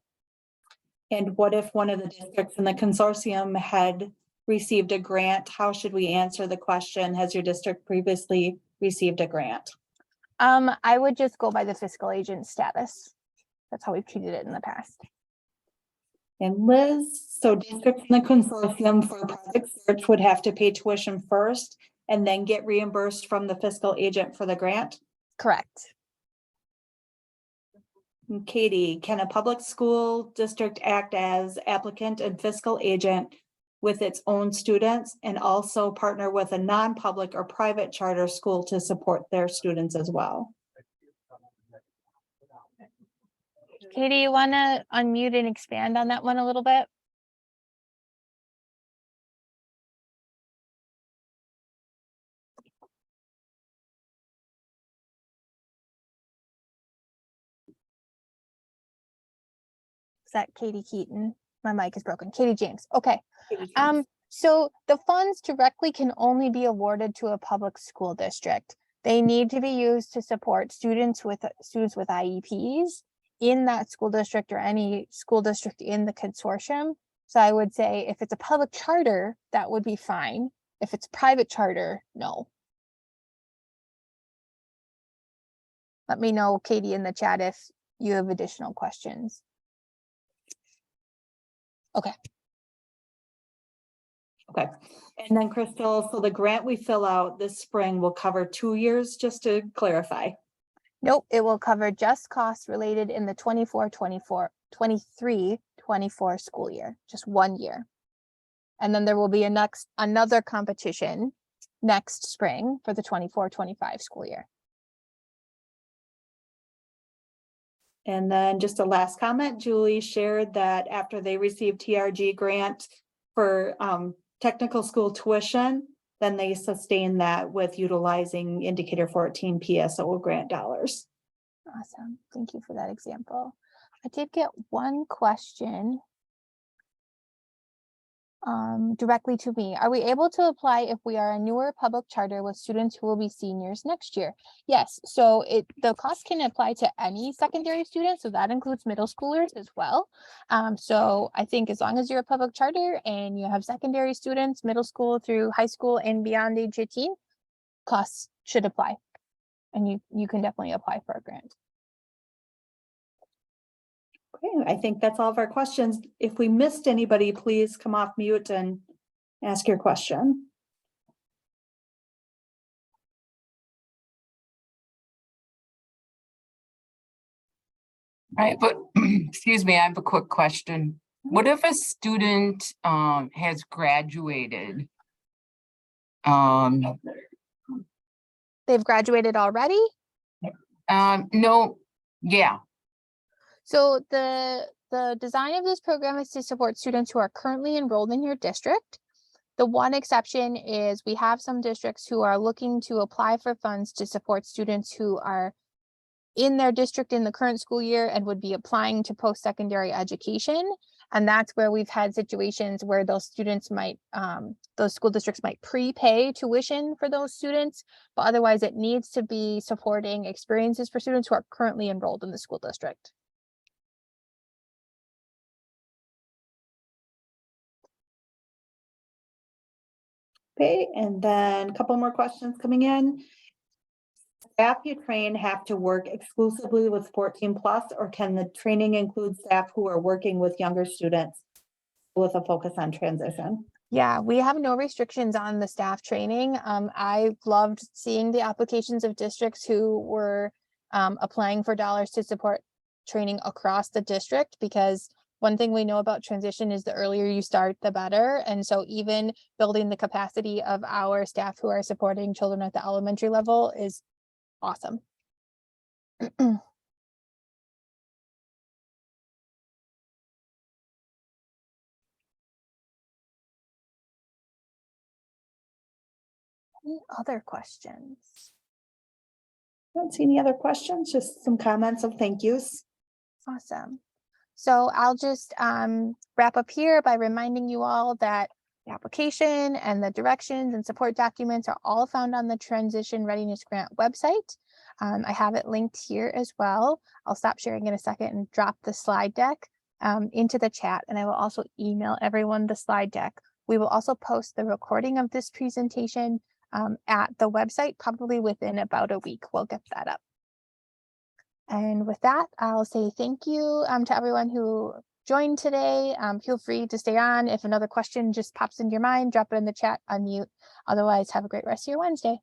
[SPEAKER 2] And what if one of the districts in the consortium had received a grant? How should we answer the question, has your district previously received a grant?
[SPEAKER 1] I would just go by the fiscal agent status. That's how we've treated it in the past.
[SPEAKER 2] And Liz, so districts in the consortium for project search would have to pay tuition first and then get reimbursed from the fiscal agent for the grant?
[SPEAKER 1] Correct.
[SPEAKER 2] And Katie, can a public school district act as applicant and fiscal agent with its own students and also partner with a non-public or private charter school to support their students as well?
[SPEAKER 1] Katie, you want to unmute and expand on that one a little bit? Is that Katie Keaton? My mic is broken. Katie James. Okay. So the funds directly can only be awarded to a public school district. They need to be used to support students with IEPs in that school district or any school district in the consortium. So I would say if it's a public charter, that would be fine. If it's private charter, no. Let me know, Katie, in the chat if you have additional questions. Okay.
[SPEAKER 2] Okay. And then Crystal, so the grant we fill out this spring will cover 2 years, just to clarify.
[SPEAKER 1] Nope, it will cover just costs related in the 23-24 school year, just 1 year. And then there will be another competition next spring for the 24-25 school year.
[SPEAKER 2] And then just a last comment, Julie shared that after they received TRG grant for technical school tuition, then they sustain that with utilizing indicator 14 PSO grant dollars.
[SPEAKER 1] Awesome. Thank you for that example. I did get one question directly to me. Are we able to apply if we are a newer public charter with students who will be seniors next year? Yes, so the cost can apply to any secondary student, so that includes middle schoolers as well. So I think as long as you're a public charter and you have secondary students, middle school through high school and beyond age 18, costs should apply. And you can definitely apply for a grant.
[SPEAKER 2] Okay, I think that's all of our questions. If we missed anybody, please come off mute and ask your question.
[SPEAKER 6] Right, but excuse me, I have a quick question. What if a student has graduated?
[SPEAKER 1] They've graduated already?
[SPEAKER 6] No, yeah,
[SPEAKER 1] So the design of this program is to support students who are currently enrolled in your district. The one exception is we have some districts who are looking to apply for funds to support students who are in their district in the current school year and would be applying to post-secondary education. And that's where we've had situations where those students might, those school districts might prepay tuition for those students, but otherwise it needs to be supporting experiences for students who are currently enrolled in the school district.
[SPEAKER 2] Okay, and then a couple more questions coming in. Staff you train have to work exclusively with 14+, or can the training include staff who are working with younger students with a focus on transition?
[SPEAKER 1] Yeah, we have no restrictions on the staff training. I loved seeing the applications of districts who were applying for dollars to support training across the district, because one thing we know about transition is the earlier you start, the better. And so even building the capacity of our staff who are supporting children at the elementary level is awesome. Any other questions?
[SPEAKER 2] Don't see any other questions, just some comments of thank yous.
[SPEAKER 1] Awesome. So I'll just wrap up here by reminding you all that the application and the directions and support documents are all found on the Transition Readiness Grant website. I have it linked here as well. I'll stop sharing in a second and drop the slide deck into the chat, and I will also email everyone the slide deck. We will also post the recording of this presentation at the website, probably within about a week. We'll get that up. And with that, I'll say thank you to everyone who joined today. Feel free to stay on. If another question just pops into your mind, drop it in the chat, unmute. Otherwise, have a great rest of your Wednesday.